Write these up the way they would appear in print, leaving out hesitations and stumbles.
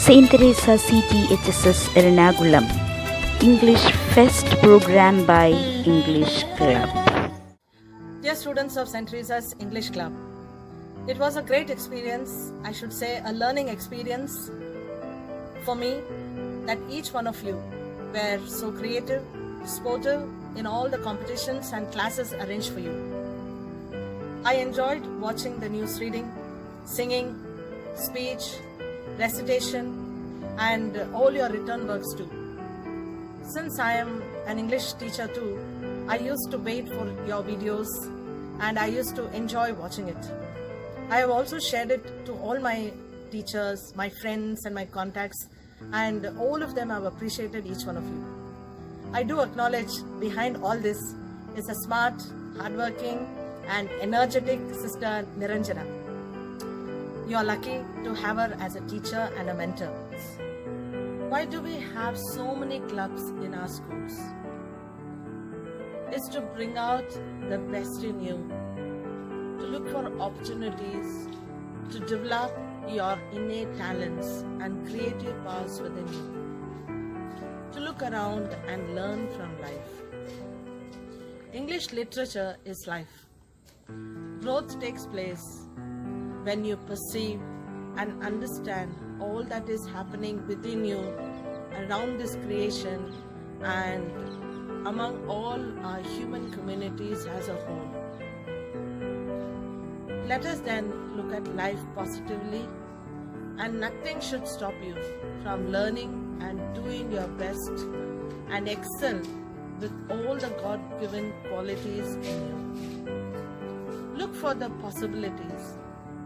St.Teresa CGHSS Ernakulam English Fest program by English Club. Dear students of St.Teresa's English Club, it was a great experience, I should say a learning experience for me, that each one of you were so creative, sportive in all the competitions and classes arranged for you. I enjoyed watching the news reading, singing, speech, recitation and all your written works too. Since I am an English teacher too, I used to wait for your videos and I used to enjoy watching it. I have also shared it to all my teachers, my friends and my contacts, and all of them have appreciated each one of you. I do acknowledge behind all this is a smart, hardworking and energetic Sister Niranjana. You are lucky to have her as a teacher and a mentor. Why do we have so many clubs in our schools? It's to bring out the best in you, to look for opportunities, to develop your innate talents and creative powers within you, to look around and learn from life. English literature is life. Growth takes place when you perceive and understand all that is happening within you, around this creation and among all our human communities as a whole. Let us then look at life positively, and nothing should stop you from learning and doing your best and excel with all the God-given qualities in you. Look for the possibilities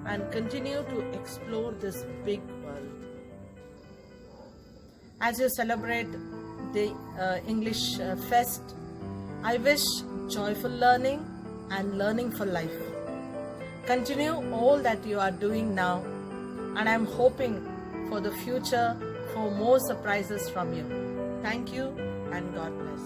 and continue to explore this big world. As you celebrate the English Fest, I wish joyful learning and learning for life. Continue all that you are doing now, and I am hoping for the future for more surprises from you. Thank you and God bless.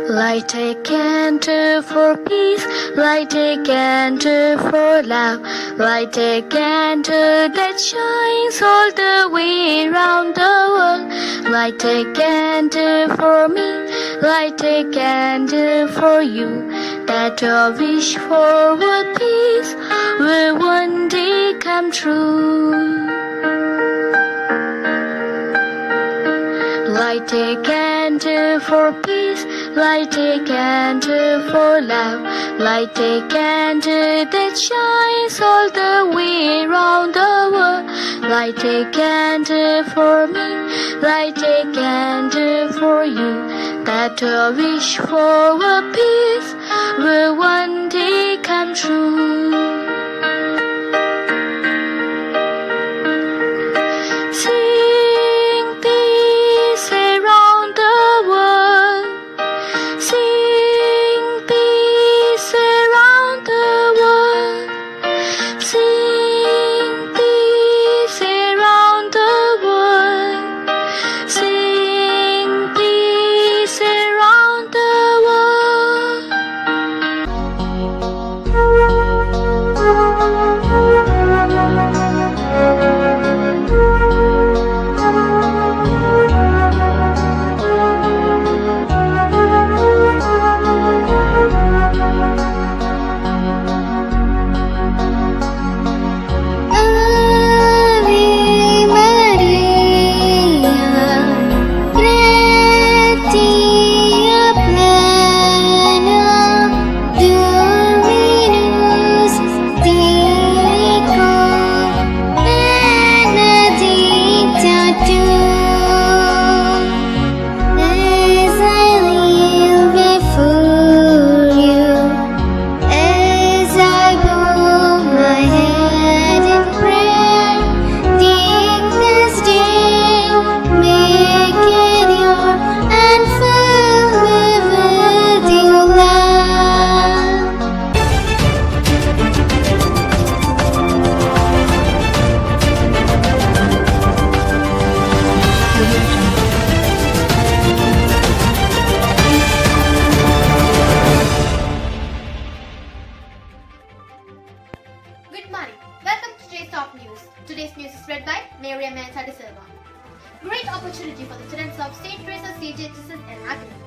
Light a candle for peace, light a candle for love, light a candle that shines all the way round the world. Light a candle for me, light a candle for you, that our wish for world peace will one day come true. Light a candle for peace, light a candle for love, light a candle that shines all the way round the world. Light a candle for me, light a candle for you, that our wish for world peace will one day come true. Good morning. Welcome to today's top news. Today's news is read by Maria Mehta de Silva. Great opportunity for the students of St.Teresa CGHSS Ernakulam.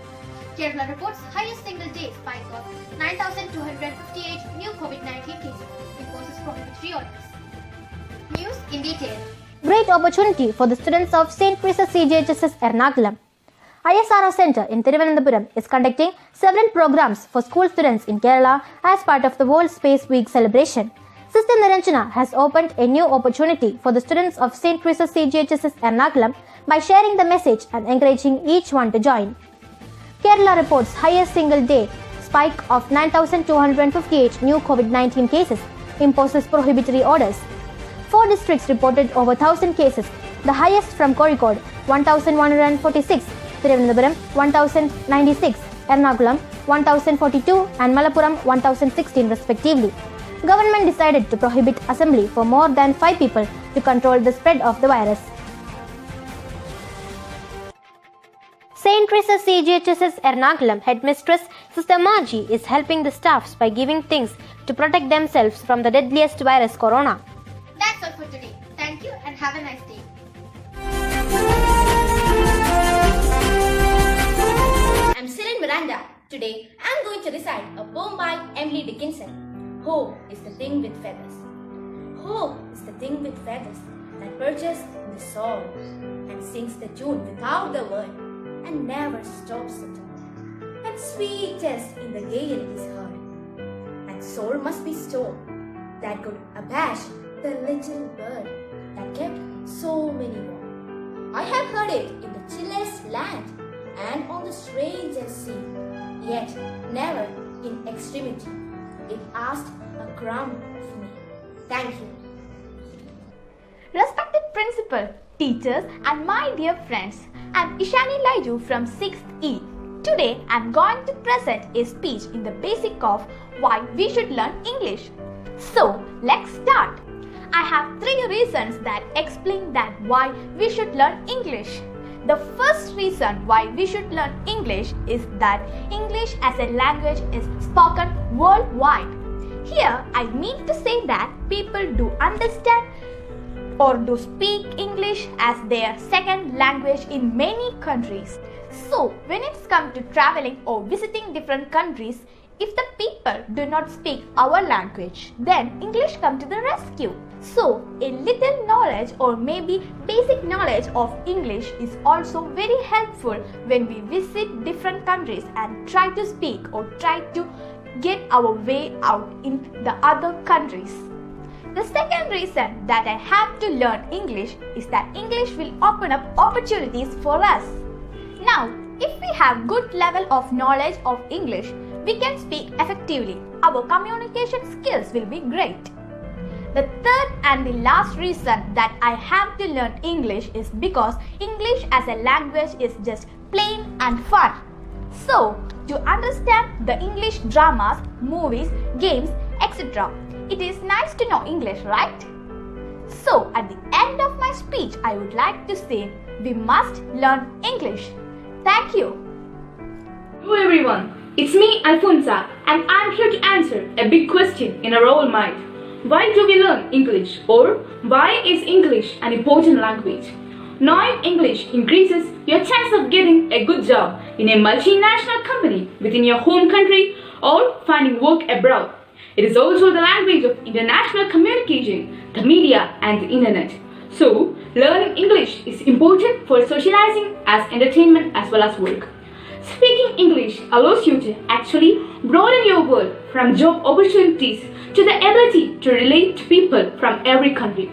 Kerala reports highest single day spike of 9,258 new COVID-19 cases. Imposes prohibitory orders. News in detail. Great opportunity for the students of St.Teresa CGHSS Ernakulam. ISRO Center in Thiruvananthapuram is conducting several programs for school students in Kerala as part of the World Space Week celebration. Sr.Niranjana has opened a new opportunity for the students of St.Teresa CGHSS Ernakulam by sharing the message and encouraging each one to join. Kerala reports highest single day spike of 9,258 new COVID-19 cases, imposes prohibitory orders. 4 districts reported over 1,000 cases, the highest from Kozhikode 1,146, Thiruvananthapuram 1,096, Ernakulam 1,042 and Malappuram 1,016 respectively. Government decided to prohibit assembly for more than 5 people to control the spread of the virus. St.Teresa CGHSS Ernakulam headmistress Sister Margie is helping the staffs by giving things to protect themselves from the deadliest virus corona. That's all for today. Thank you and have a nice day. I'm Sr.Niranjana. Today, I'm going to recite a poem by Emily Dickinson. Hope is the thing with feathers. Hope is the thing with feathers that perches in the soul and sings the tune without the word and never stops at all. And sweetest in the gale it is heard. And soul must be stone that could abash the little bird that kept so many warm. I have heard it in the chillest land and on the strangest sea, yet never in extremity it asked a crumb of me. Thank you. Respected principal, teachers and my dear friends, I'm Ishani Laiju from 6th E. Today I'm going to present a speech in the basic of why we should learn English. So let's start. I have 3 reasons that explain that why we should learn English. The first reason why we should learn English is that English as a language is spoken worldwide. Here I mean to say that people do understand or do speak English as their second language in many countries. So when it's come to traveling or visiting different countries, if the people do not speak our language, then English come to the rescue. So a little knowledge or maybe basic knowledge of English is also very helpful when we visit different countries and try to speak or try to get our way out in the other countries. The second reason that I have to learn English is that English will open up opportunities for us. Now, if we have good level of knowledge of English, we can speak effectively. Our communication skills will be great. The third and the last reason that I have to learn English is because English as a language is just plain and fun. So, to understand the English dramas, movies, games, etc., it is nice to know English, right? So, at the end of my speech, I would like to say, we must learn English. Thank you. Hello everyone, it's me Alfonsa and I'm here to answer a big question in our all mind. Why do we learn English, or why is English an important language? Knowing English increases your chance of getting a good job in a multinational company within your home country or finding work abroad. It is also the language of international communication, the media and the internet. So, learning English is important for socializing as entertainment as well as work. Speaking English allows you to actually broaden your world from job opportunities to the ability to relate to people from every country.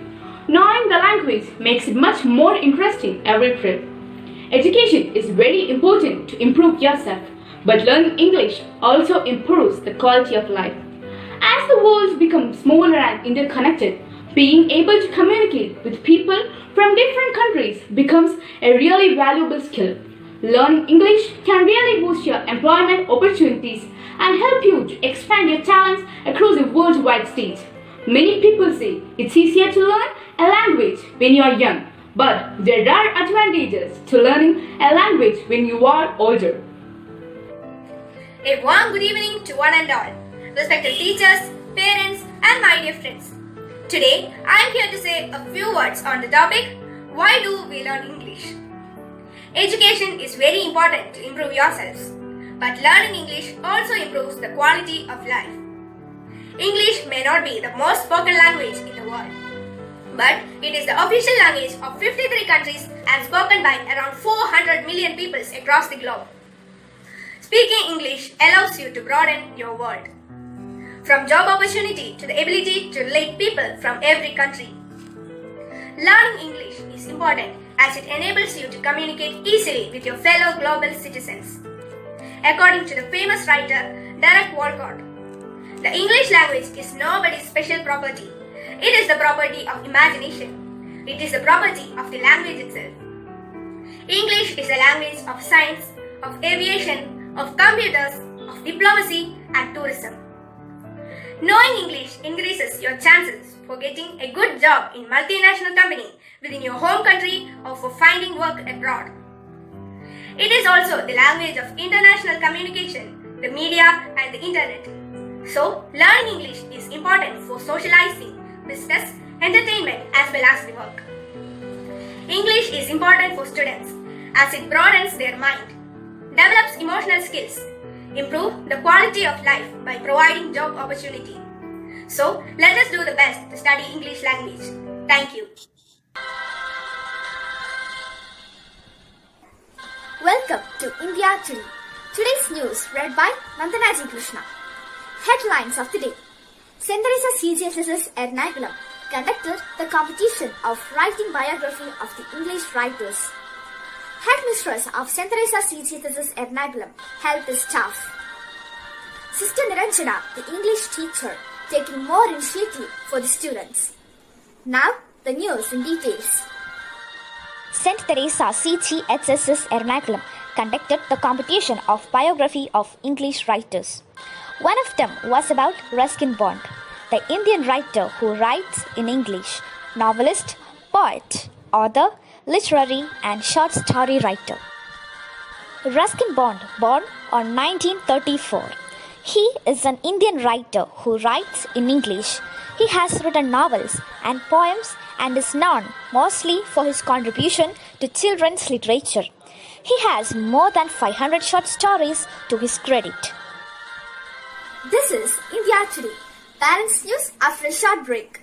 Knowing the language makes it much more interesting every trip. Education is very important to improve yourself, but learning English also improves the quality of life. As the world becomes smaller and interconnected, being able to communicate with people from different countries becomes a really valuable skill. Learning English can really boost your employment opportunities and help you to expand your talents across a worldwide stage. Many people say it's easier to learn a language when you are young, but there are advantages to learning a language when you are older. A warm good evening to one and all, respected teachers, parents and my dear friends. Today, I am here to say a few words on the topic, why do we learn English? Education is very important to improve yourselves, but learning English also improves the quality of life. English may not be the most spoken language in the world, but it is the official language of 53 countries and spoken by around 400 million people across the globe. Speaking English allows you to broaden your world, from job opportunity to the ability to relate people from every country. Learning English is important as it enables you to communicate easily with your fellow global citizens. According to the famous writer Derek Walcott, the English language is nobody's special property. It is the property of imagination. It is the property of the language itself. English is a language of science, of aviation, of computers, of diplomacy and tourism. Knowing English increases your chances for getting a good job in multinational company within your home country or for finding work abroad. It is also the language of international communication, the media and the internet. So, learning English is important for socializing, business, entertainment as well as the work. English is important for students as it broadens their mind, develops emotional skills, improve the quality of life by providing job opportunity. So, let us do the best to study English language. Thank you. Welcome to India Today. Today's news read by Nandana Krishna. Headlines of the day. St.Teresa CGHSS Ernakulam conducted the competition of writing biography of the English writers. Headmistress of St.Teresa CGHSS Ernakulam helped the staff. Sr.Niranjana, the English teacher, taking more initiative for the students. Now, the news in details. St.Teresa CGHSS Ernakulam conducted the competition of biography of English writers. One of them was about Ruskin Bond, the Indian writer who writes in English, novelist, poet, author, literary and short story writer. Ruskin Bond, born on 1934. He is an Indian writer who writes in English. He has written novels and poems and is known mostly for his contribution to children's literature. He has more than 500 short stories to his credit. This is India Today. Parents news after a short break.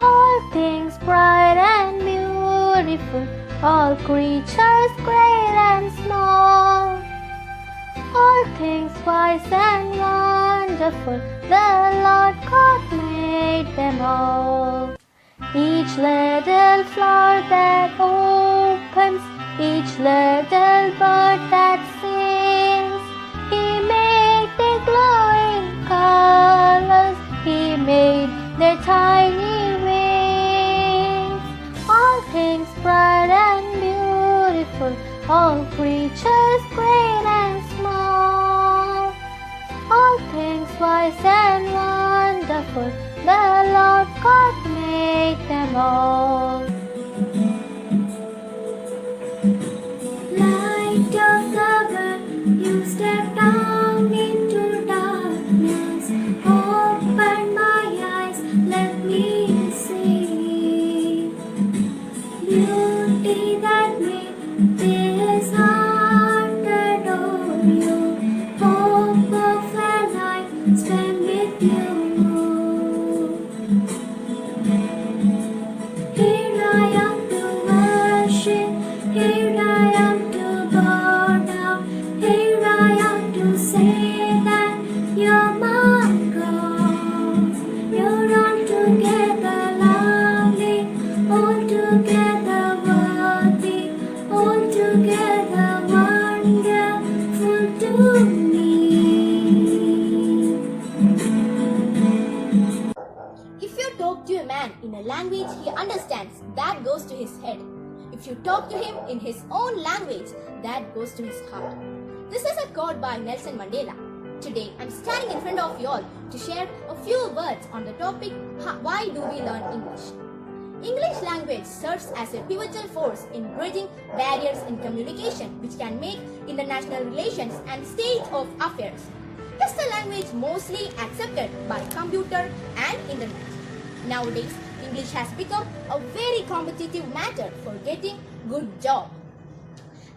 All things bright and beautiful, all creatures great and small, all things wise and wonderful, the Lord God made them all. Each little flower that opens, each little bird that sings, He made their glowing colors, He made their tiny wings. All things bright and beautiful, all creatures great and small, all things wise and wonderful, the Lord God made them all. Light of the world, you step down into darkness. Open my eyes, let me see beauty that made this heart adore you. Hope of a life spent with you. Here I am to worship, here I am to bow down, here I am to say that you're my God. You're altogether lovely, altogether worthy, altogether wonderful to me. If you talk to a man in a language he understands, that goes to his head. If you talk to him in his own language, that goes to his heart. This is a quote by Nelson Mandela. Today, I'm standing in front of you all to share a few words on the topic, why do we learn English? English language serves as a pivotal force in bridging barriers in communication which can make international relations and state of affairs. It is the language mostly accepted by computer and internet. Nowadays, English has become a very competitive matter for getting good job.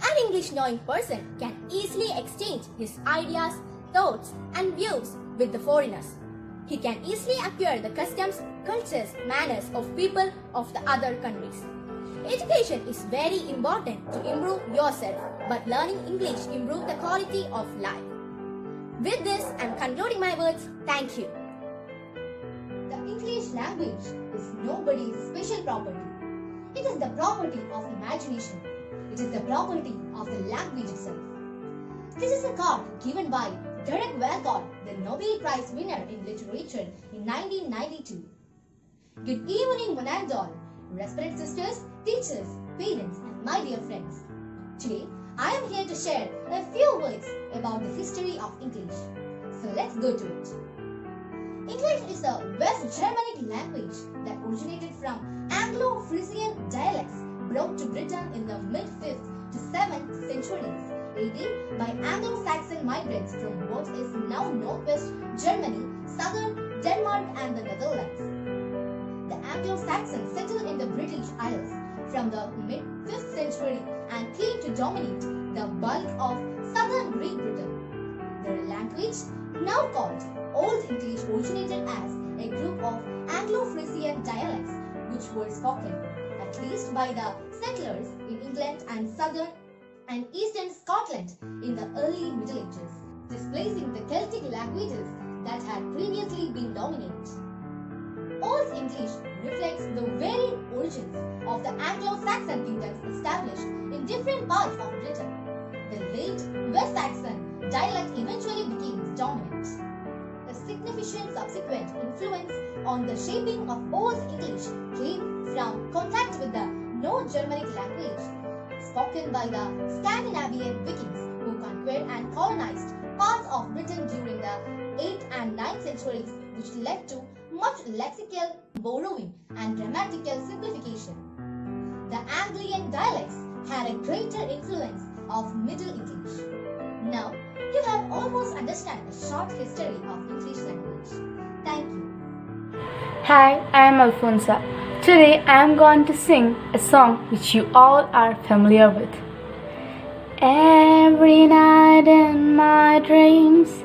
An English knowing person can easily exchange his ideas, thoughts and views with the foreigners. He can easily acquire the customs, cultures, manners of people of the other countries. Education is very important to improve yourself, but learning English improves the quality of life. With this, I am concluding my words. Thank you. The English language is nobody's special property. It is the property of imagination. It is the property of the language itself. This is a card given by Derek Walcott, the Nobel Prize winner in literature in 1992. Good evening, one and all, respected sisters, teachers, parents, and my dear friends. Today, I am here to share a few words about the history of English. So let's go to it. English is a West Germanic language that originated from Anglo-Frisian dialects brought to Britain in the mid-5th to 7th centuries, aided by Anglo-Saxon migrants from what is now northwest Germany, southern Denmark and the Netherlands. The Anglo-Saxons settled in the British Isles from the mid-5th century and came to dominate the bulk of southern Great Britain. Their language, now called Old English, originated as a group of Anglo-Frisian dialects which were spoken, at least by the settlers in England and southern and eastern Scotland in the early Middle Ages, displacing the Celtic languages that had previously been dominant. Old English reflects the very origins of the Anglo-Saxon kingdoms established in different parts of Britain. The late West Saxon dialect eventually became dominant. A significant subsequent influence on the shaping of Old English came from contact with the North Germanic language spoken by the Scandinavian Vikings who conquered and colonized parts of Britain during the 8th and 9th centuries, which led to much lexical borrowing and grammatical simplification. The Anglian dialects had a greater influence of Middle English. Now, you have almost understood a short history of English language. Thank you. Hi, I am Alfonsa. Today I am going to sing a song which you all are familiar with. Every night in my dreams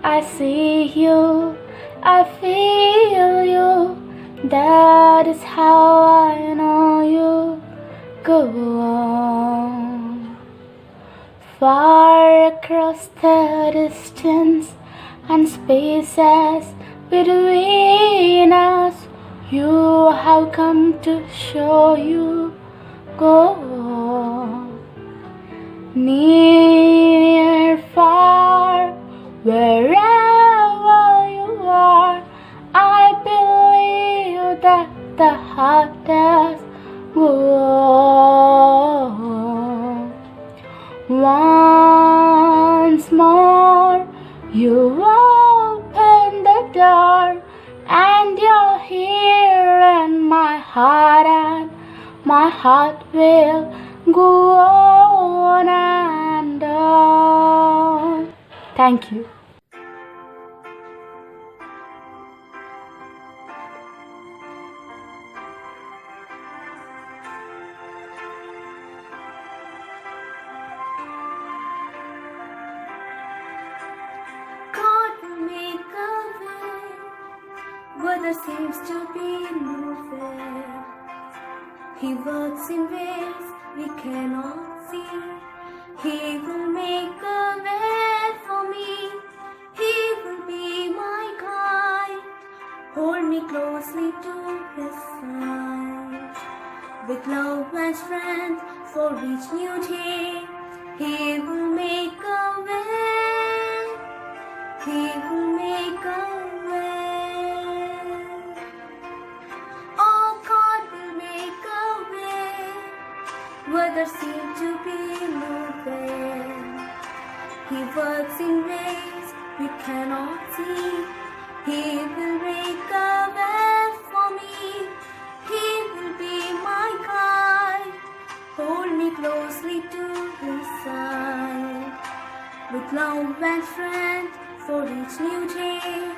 I see you, I feel you. That is how I know you. Go on. Far across the distance and spaces between us, you have come to show you. Go on. Near, far, wherever you are, I believe that the heart does go on. Once more, you open the door, and you're here in my heart, and my heart will go on and on. Thank you. God will make a way where there seems to be no way. He works in ways we cannot see. He will make a way for me. He will be my guide. Hold me closely to his side. With love and strength for each new day, he will make a way. He will make a way. Oh, God will make a way where there seems to be no way. He works in ways we cannot see. He will make a way for me. He will will be my guide. Hold me closely to his side. With love and strength for each new day,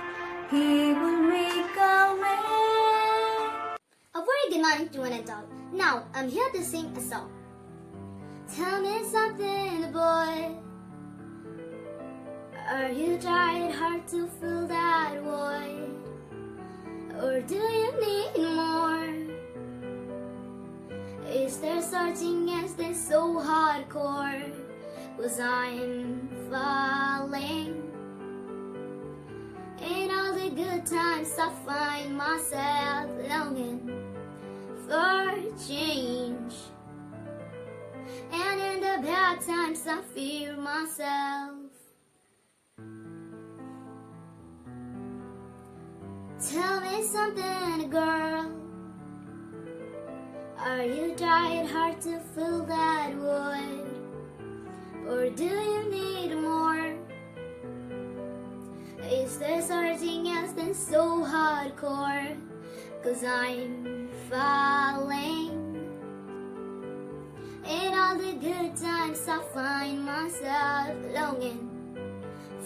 he will make a way. A very good morning to one and all. Now I'm here to sing a song. Tell me something, boy. Are you trying hard to fill that void? Or do you need more? Is there something else that's so hardcore? 'Cause I'm falling. In all the good times I find myself longing for change. And in the bad times I fear myself. Tell me something, girl. Are you trying hard to fill that void? Or do you need more? Is there something else that's so hardcore? 'Cause I'm falling. In all the good times I find myself longing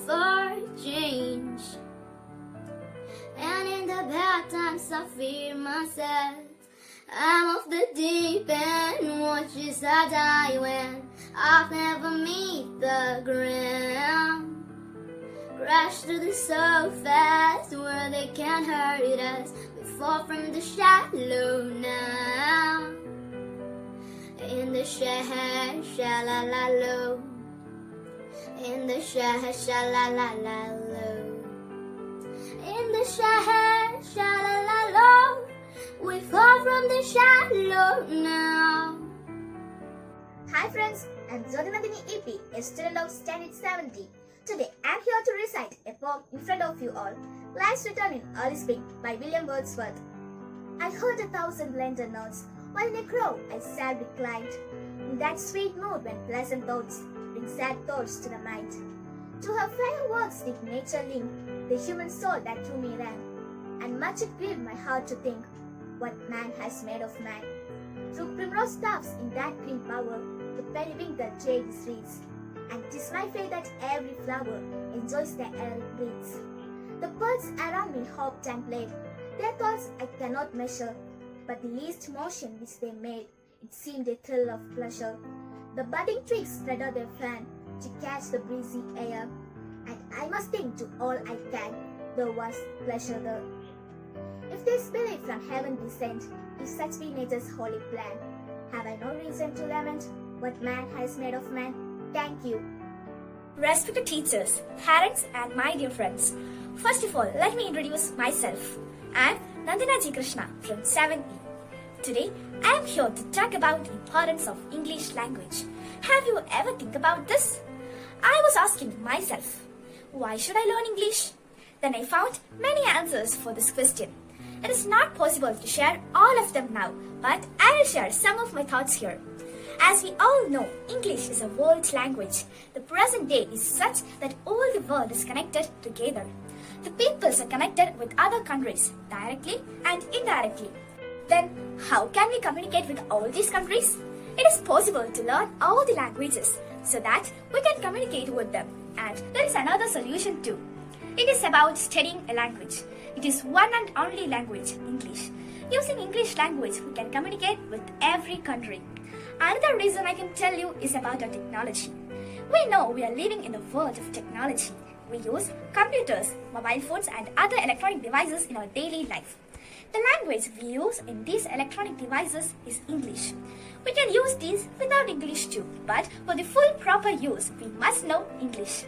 for change. And in the bad times I fear myself. I'm off the deep end, watch as I die when I've never meet the ground. Crash to the surface where they can't hurt us. We fall from the shallow now. In the sha-la-la-low. In the sha-la-la-la-low. In the sha-la-la-low. We fall from the shallow now. Hi friends, I'm Sr.Niranjana EP, a student of Standard 70. Today I'm here to recite a poem in front of you all. Lines written in early spring by William Wordsworth. I heard 1,000 lantern notes, while in a grove I sat reclined. In that sweet mood when pleasant thoughts bring sad thoughts to the mind. To her fair works did nature link the human soul that through me ran. And much it grieved my heart to think what man has made of man. Through primrose tufts in that green bower, the periwinkle jade is reeds. And 'tis my fate that every flower enjoys the air it breathes. The birds around me hopped and played. Their thoughts I cannot measure, but the least motion which they made, it seemed a thrill of pleasure. The budding twigs spread out their fan to catch the breezy air, and I must think to all I can, there was pleasure there. If this spirit from heaven descend, if such be nature's holy plan, have I no reason to lament what man has made of man? Thank you. Respected teachers, parents and my dear friends, first of all, let me introduce myself. I am Nandana G. Krishna from 7E. Today, I am here to talk about the importance of English language. Have you ever think about this? I was asking myself, why should I learn English? Then I found many answers for this question. It is not possible to share all of them now, but I will share some of my thoughts here. As we all know, English is a world language. The present day is such that all the world is connected together. The peoples are connected with other countries, directly and indirectly. Then, how can we communicate with all these countries? It is possible to learn all the languages so that we can communicate with them. And there is another solution too. It is about studying a language. It is one and only language, English. Using English language, we can communicate with every country. Another reason I can tell you is about our technology. We know we are living in a world of technology. We use computers, mobile phones and other electronic devices in our daily life. The language we use in these electronic devices is English. We can use these without English too, but for the full proper use, we must know English.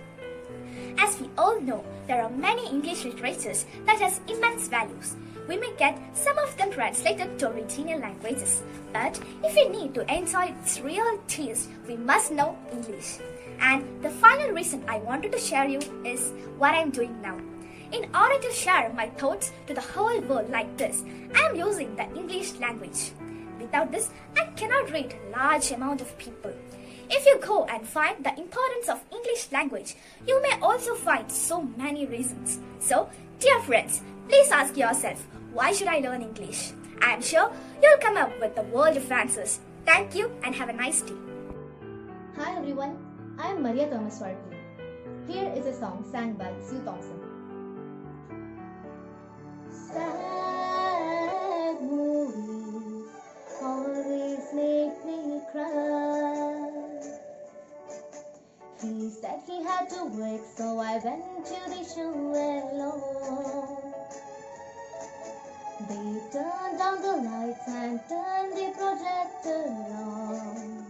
As we all know, there are many English literatures that has immense values. We may get some of them translated to original languages, but if we need to enjoy its real taste, we must know English. And the final reason I wanted to share you is what I am doing now. In order to share my thoughts to the whole world like this, I am using the English language. Without this, I cannot read large amount of people. If you go and find the importance of English language, you may also find so many reasons. So, dear friends, please ask yourself, why should I learn English? I am sure you'll come up with a world of answers. Thank you and have a nice day. Hi everyone, I am Maria Thomas Wartley. Here is a song sang by Sue Thompson. Sad movies always make me cry. He said he had to work, so I went to the show alone. They turned down the lights and turned the projector on.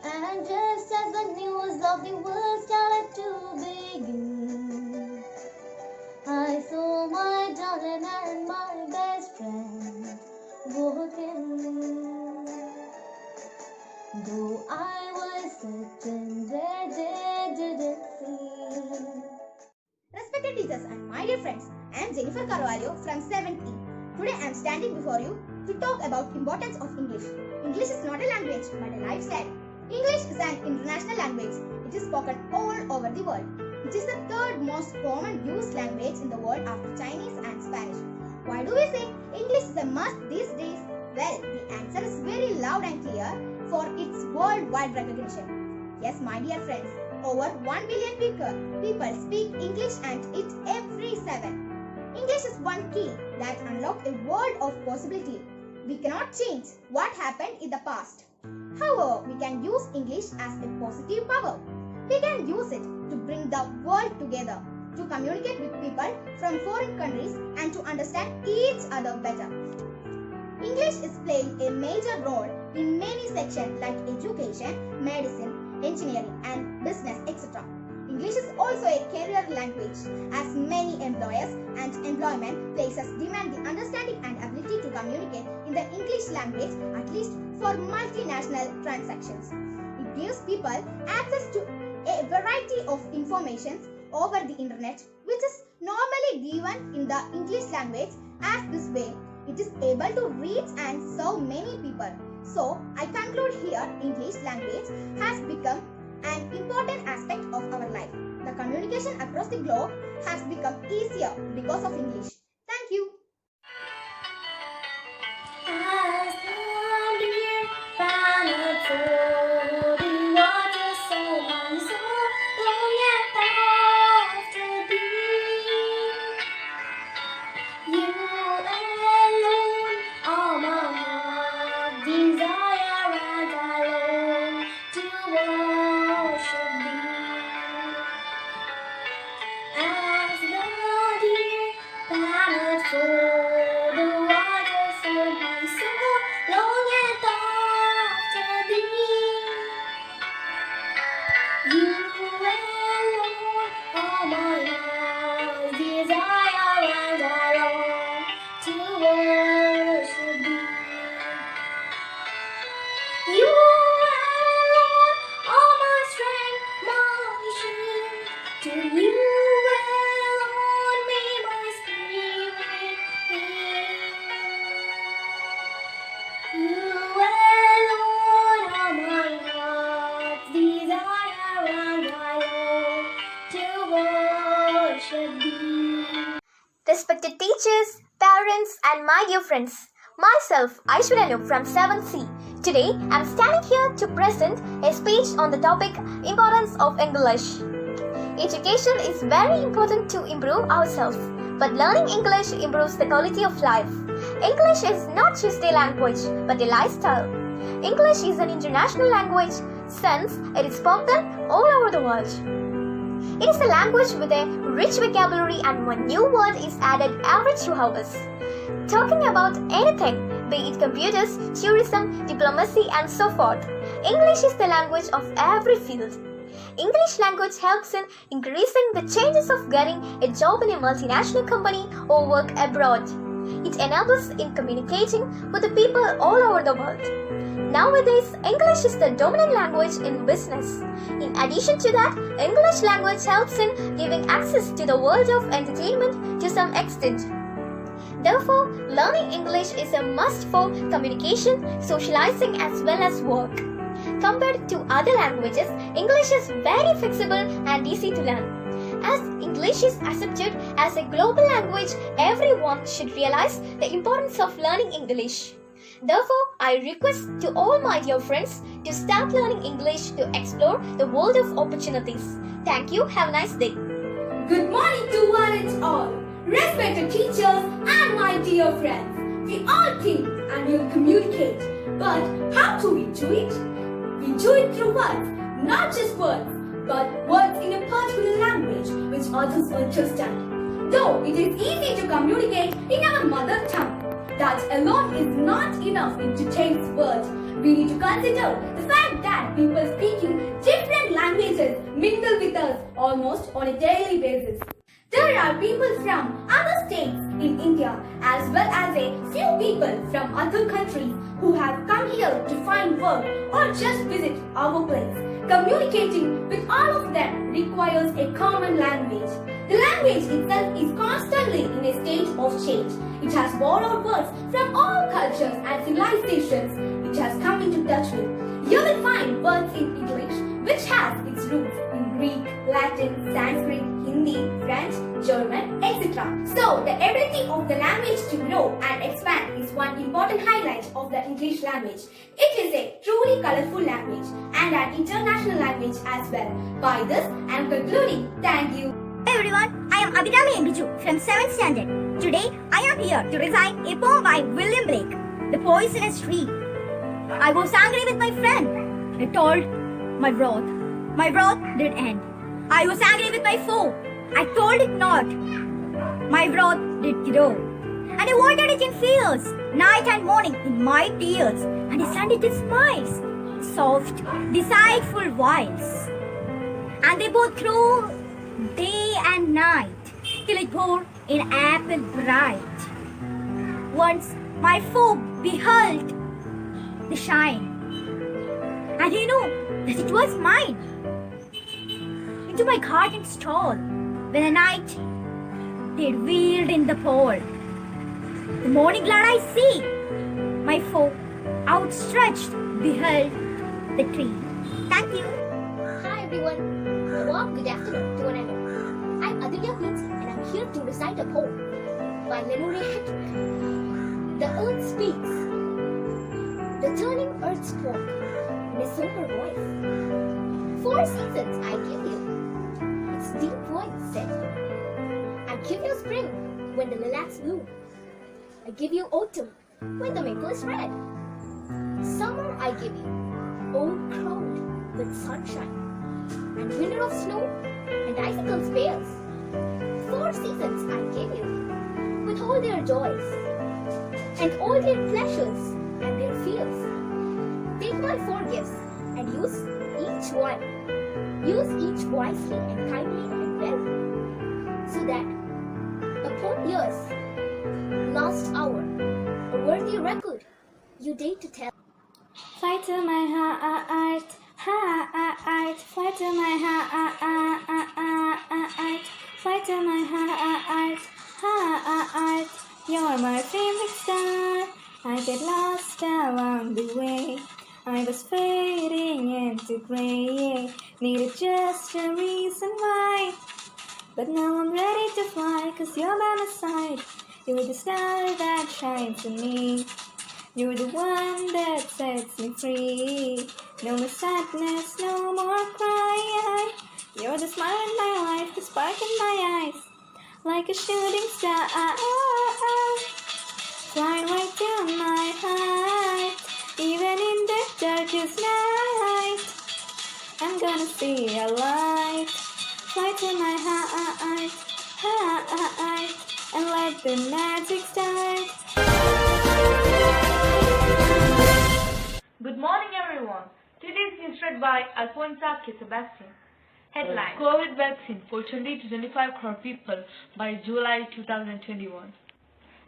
And just as the news of the world started to begin, I saw my darling and my best friend walking. Though I was certain that they didn't see. Respected teachers and my dear friends, I am Jennifer Carvalho from 7th E. Today I am standing before you to talk about importance of English. English is not a language but a lifestyle. English is an international language. It is spoken all over the world. It is the third most common used language in the world after Chinese and Spanish. Why do we say English is a must these days? Well, the answer is very loud and clear for its worldwide recognition. Yes, my dear friends, over 1 billion people speak English and it every 7. English is one key that unlocks a world of possibility. We cannot change what happened in the past. However, we can use English as a positive power. We can use it to bring the world together, to communicate with people from foreign countries and to understand each other better. English is playing a major role in many sections like education, medicine, engineering and business, etc. English is also a career language as many employers and employment places demand the understanding and ability to communicate in the English language, at least for multinational transactions. It gives people access to a variety of information over the internet which is normally given in the English language. As this way, it is able to reach and serve many people. So, I conclude here English language has become an important aspect of our life. The communication across the globe has become easier because of English. Thank you. As the deer panteth for the water, so my soul longeth after thee. You alone are my heart desire, and I long to worship thee. As the deer panteth for the water, so my soul longeth after thee. You alone are my heart's desire, and I long to worship thee. You alone are my strength, my shield. To you alone may my spirit yield. You alone are my heart's desire, and I long to worship thee. Respected teachers, parents and my dear friends, myself Aishwarya from 7C. Today I am standing here to present a speech on the topic Importance of English. Education is very important to improve ourselves, but learning English improves the quality of life. English is not just a language but a lifestyle. English is an international language since it is spoken all over the world. It is a language with a rich vocabulary and one new word is added every 2 hours. Talking about anything, be it computers, tourism, diplomacy and so forth, English is the language of every field. English language helps in increasing the chances of getting a job in a multinational company or work abroad. It enables in communicating with the people all over the world. Nowadays, English is the dominant language in business. In addition to that, English language helps in giving access to the world of entertainment to some extent. Therefore, learning English is a must for communication, socializing as well as work. Compared to other languages, English is very flexible and easy to learn. As English is accepted as a global language, everyone should realize the importance of learning English. Therefore, I request to all my dear friends to start learning English to explore the world of opportunities. Thank you. Have a nice day. Good morning to one and all, respected teachers and my dear friends. We all think and will communicate, but how do we do it? We do it through words, not just words, but words in a particular language which others understand. Though it is easy to communicate in our mother tongue, that alone is not enough in today's world. We need to consider the fact that people speaking different languages mingle with us almost on a daily basis. There are people from other states in India as well as a few people from other countries who have come here to find work or just visit our place. Communicating with all of them requires a common language. The language itself is constantly in a state of change. It has borrowed words from all cultures and civilizations it has come into touch with. You will find words in English which has its roots in Greek, Latin, Sanskrit, Hindi, French, German, etc. So, the ability of the language to grow and expand is one important highlight of the English language. It is a truly colorful language and an international language as well. By this, I am concluding. Thank you. Hey everyone, I am Abhirami Mbiju from 7th standard. Today, I am here to recite a poem by William Blake, The Poisonous Tree. I was angry with my friend. I told my wrath did end. I was angry with my foe. I told it not. My wrath did grow. And I wanted it in fears, night and morning in my tears. And I sent it in smiles, soft, deceitful wiles. And they both grew day and night, till it bore in apple bright. Once my foe beheld the shine, and he knew that it was mine. Into my garden stall, when a night did wheeled in the pole. The morning glad I see, my foe outstretched beheld the tree. Thank you. Hi everyone. A warm good afternoon to one and all. I'm Aditya Queens and I'm here to recite a poem by Lemuria Hedrick. The earth speaks. The turning earth spoke in a somber voice. 4 seasons I give you. Its deep voice said. I give you spring when the lilacs bloom. I give you autumn when the maple is red. Summer I give you, all crowned with sunshine. And winter of snow and icicles bears. 4 seasons I give you, with all their joys, and all their pleasures and their fears. Take my 4 gifts and use each one. Use each wisely and kindly and well, so that upon years, last hour, a worthy record you dare to tell. Fly to my heart, fly to my heart, fly to my heart, you're my favorite star. I get lost along the way. I was fading into grey, needed just a reason why. But now I'm ready to fly, 'cause you're by my side. You're the star that shines in me. You're the one that sets me free. No more sadness, no more cry. You're the smile in my life, the spark in my eyes, like a shooting star. Fly right to my heart, even in the darkest night. I'm gonna see a light. Fly to my heart, and let the magic start. Good morning, everyone. Today's news read by Alfonso Sebastian. Headline: COVID vaccine for 20 to 25 crore people by July 2021.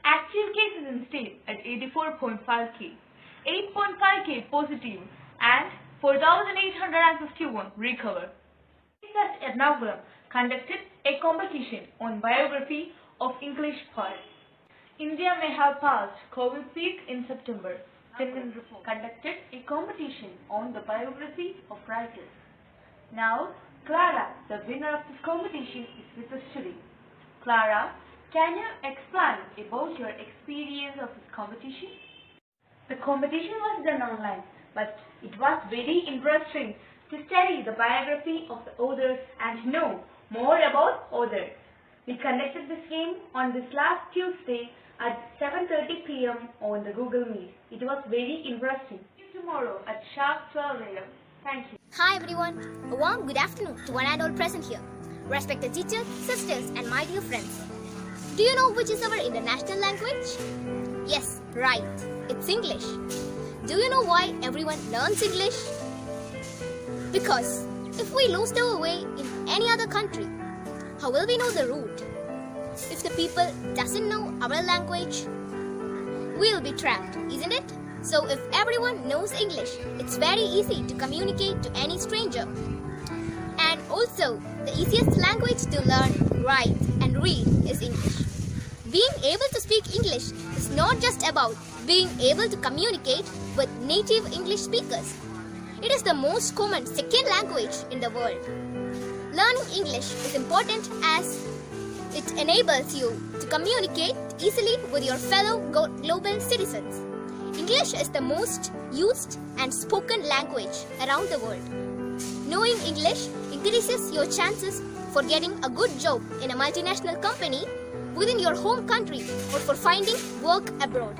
Active cases in state at 84.5k, 8.5k positive, and 4,851 recovered. Ernakulam conducted a competition on biography of English poets. India may have passed COVID peak in September. Finland conducted a competition on the biography of writers. Now, Clara, the winner of this competition, is with us today. Clara, can you explain about your experience of this competition? The competition was done online, but it was very interesting to study the biography of the authors and to know more about authors. We conducted this game on this last Tuesday at 7:30 p.m. on the Google Meet. It was very interesting. See you tomorrow at sharp 12 a.m. Thank you. Hi everyone, a warm good afternoon to one and all present here. Respected teachers, sisters and my dear friends. Do you know which is our international language? Yes, right, it's English. Do you know why everyone learns English? Because if we lost our way in any other country, how will we know the route? If the people doesn't know our language, we'll be trapped, isn't it? So if everyone knows English, it's very easy to communicate to any stranger. And also, the easiest language to learn, write and read is English. Being able to speak English is not just about being able to communicate with native English speakers. It is the most common second language in the world. Learning English is important as it enables you to communicate easily with your fellow global citizens. English is the most used and spoken language around the world. Knowing English increases your chances for getting a good job in a multinational company within your home country or for finding work abroad.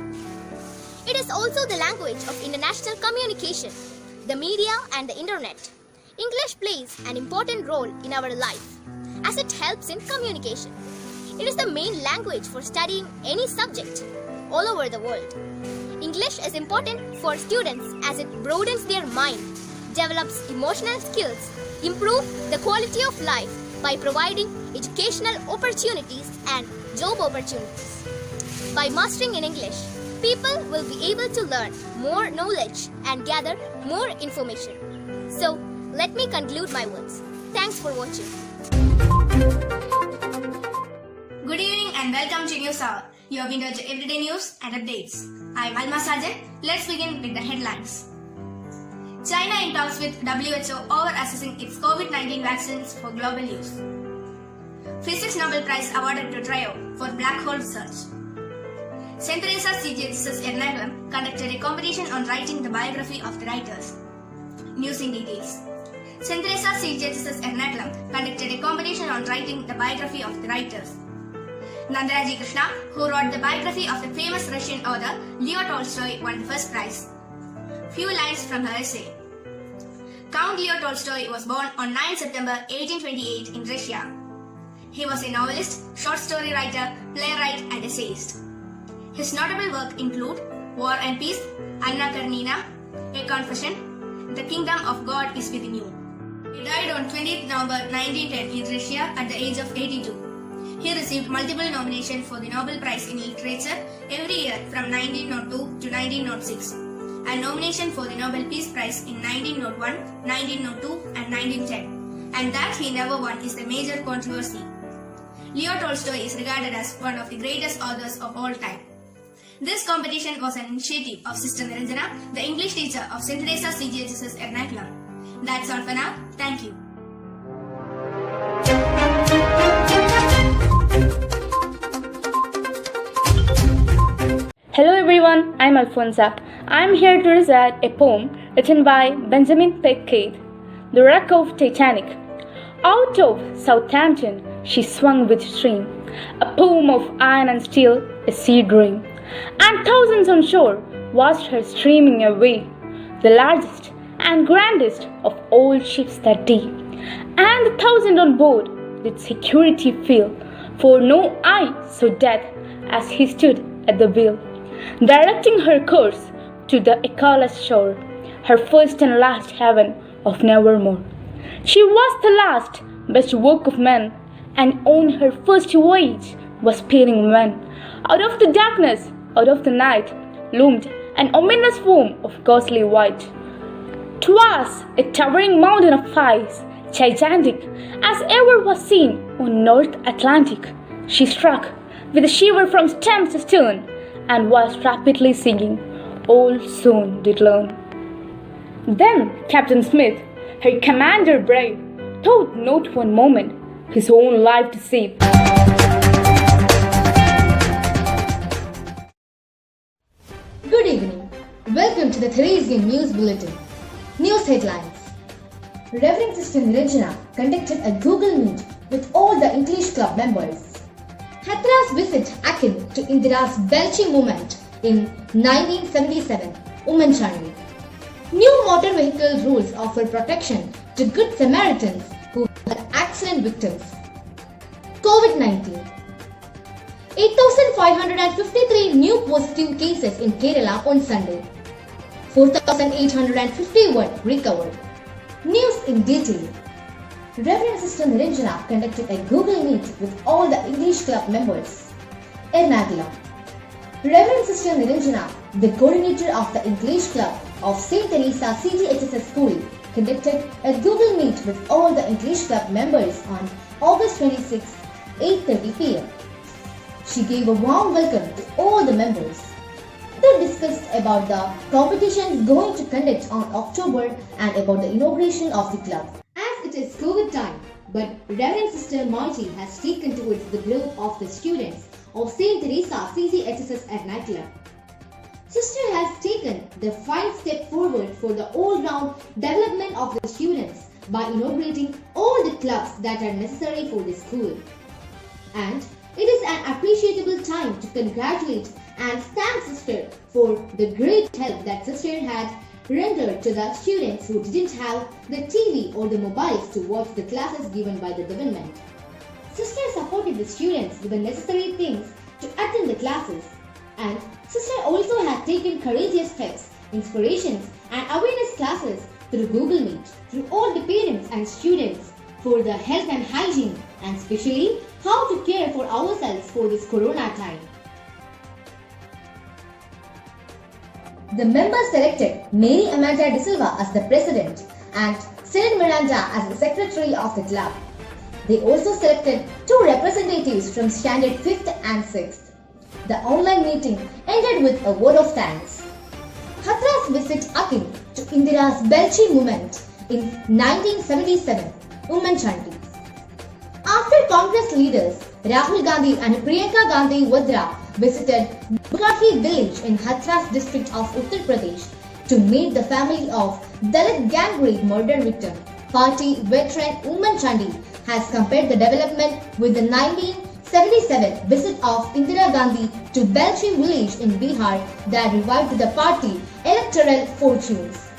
It is also the language of international communication, the media and the internet. English plays an important role in our life as it helps in communication. It is the main language for studying any subject all over the world. English is important for students as it broadens their mind, develops emotional skills, improves the quality of life by providing educational opportunities and job opportunities. By mastering in English, people will be able to learn more knowledge and gather more information. So, let me conclude my words. Thanks for watching. Good evening and welcome to News Hour, your window to everyday news and updates. I'm Alma Sajan. Let's begin with the headlines. China in talks with WHO over assessing its COVID-19 vaccines for global use. Physics Nobel Prize awarded to Trio for black hole research. St.Teresa CGHSS Ernakulam conducted a competition on writing the biography of the writers. News in details. St.Teresa CGHSS Ernakulam conducted a competition on writing the biography of the writers. Nandanaji Krishna, who wrote the biography of the famous Russian author Leo Tolstoy, won the first prize. Few lines from her essay. Count Leo Tolstoy was born on 9 September 1828 in Russia. He was a novelist, short story writer, playwright and essayist. His notable work include War and Peace, Anna Karenina, A Confession, The Kingdom of God is Within You. He died on 20th November 1910 in Russia at the age of 82. He received multiple nominations for the Nobel Prize in Literature every year from 1902 to 1906 and nomination for the Nobel Peace Prize in 1901, 1902 and 1910, and that he never won is the major controversy. Leo Tolstoy is regarded as one of the greatest authors of all time. This competition was an initiative of Sister Niranjana, the English teacher of St.Teresa CGHSS Ernakulam. That's all for now. Thank you. Hello everyone, I'm Alfonsa. I'm here to recite a poem written by Benjamin Peckett, The Wreck of Titanic. Out of Southampton she swung with stream, a poem of iron and steel, a sea dream. And thousands on shore watched her streaming away, the largest and grandest of all ships that day. And the thousand on board did security feel, for no eye saw death as he stood at the wheel, directing her course to the echoless shore, her first and last haven of nevermore. She was the last best work of men, and on her first voyage was spearing men. Out of the darkness, out of the night, loomed an ominous form of ghostly white. 'Twas a towering mountain of ice, gigantic as ever was seen on North Atlantic. She struck with a shiver from stem to stern, and was rapidly sinking, all soon did learn. Then Captain Smith, her commander brave, thought not one moment his own life to save. Good evening. Welcome to the Theresian News Bulletin. News headlines. Reverend Sister Niranjana conducted a Google Meet with all the English Club members. Hathras visit akin to Indira's belching movement in 1977, Umanchandri. New motor vehicle rules offer protection to Good Samaritans who are accident victims. COVID-19. 8,553 new positive cases in Kerala on Sunday. 4,851 recovered. News in detail. Reverend Sister Niranjana conducted a Google Meet with all the English Club members. Ernakulam. Reverend Sister Niranjana, the coordinator of the English Club of St.Teresa CGHSS School, conducted a Google Meet with all the English Club members on August 26, 8:30 p.m. She gave a warm welcome to all the members. They discussed about the competition going to conduct on October and about the inauguration of the club. As it is COVID time, but Reverend Sister Marty has taken towards the growth of the students of St.Teresa CGHSS Ernakulam. Sister has taken the 5 step forward for the all-round development of the students by inaugurating all the clubs that are necessary for the school. And it is an appreciable time to congratulate and thank Sister for the great help that Sister had rendered to the students who didn't have the TV or the mobiles to watch the classes given by the government. Sister supported the students with the necessary things to attend the classes, and Sister also had taken courageous steps, inspirations and awareness classes through Google Meet, through all the parents and students for the health and hygiene, and especially how to care for ourselves for this corona time. The members selected Mary Amanda De Silva as the president and Sr. Miranda as the secretary of the club. They also selected 2 representatives from standard 5th and 6th. The online meeting ended with a word of thanks. Hathras visit akin to Indira's belching movement in 1977, Umanchandri. After Congress leaders Rahul Gandhi and Priyanka Gandhi Vadra visited Bukahi village in Hathras district of Uttar Pradesh to meet the family of Dalit gang rape murder victim, party veteran Umanchandri has compared the development with the 1977 visit of Indira Gandhi to Belchi village in Bihar that revived the party electoral fortunes.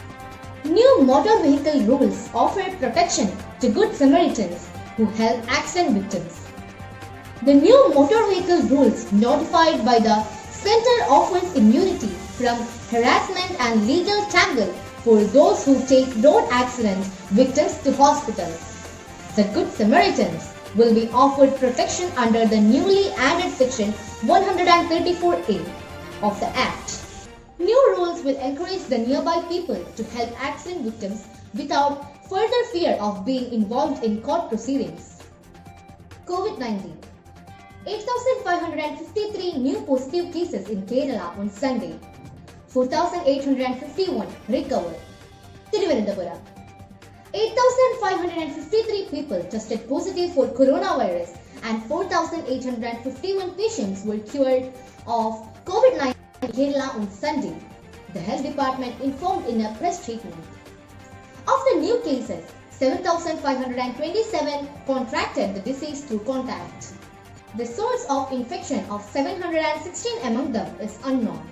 New motor vehicle rules offer protection to Good Samaritans who help accident victims. The new motor vehicle rules notified by the Center offers immunity from harassment and legal tangle for those who take road accident victims to hospitals. The Good Samaritans will be offered protection under the newly added section 134A of the Act. New rules will encourage the nearby people to help accident victims without further fear of being involved in court proceedings. COVID-19. 8,553 new positive cases in Kerala on Sunday. 4,851 recovered. Thiruvananthapuram. 8,553 people tested positive for coronavirus and 4,851 patients were cured of COVID-19 in Kerala on Sunday, the health department informed in a press statement. Of the new cases, 7,527 contracted the disease through contact. The source of infection of 716 among them is unknown.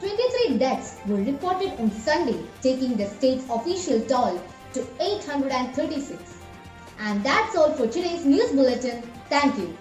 23 deaths were reported on Sunday, taking the state's official toll to 836. And that's all for today's news bulletin. Thank you.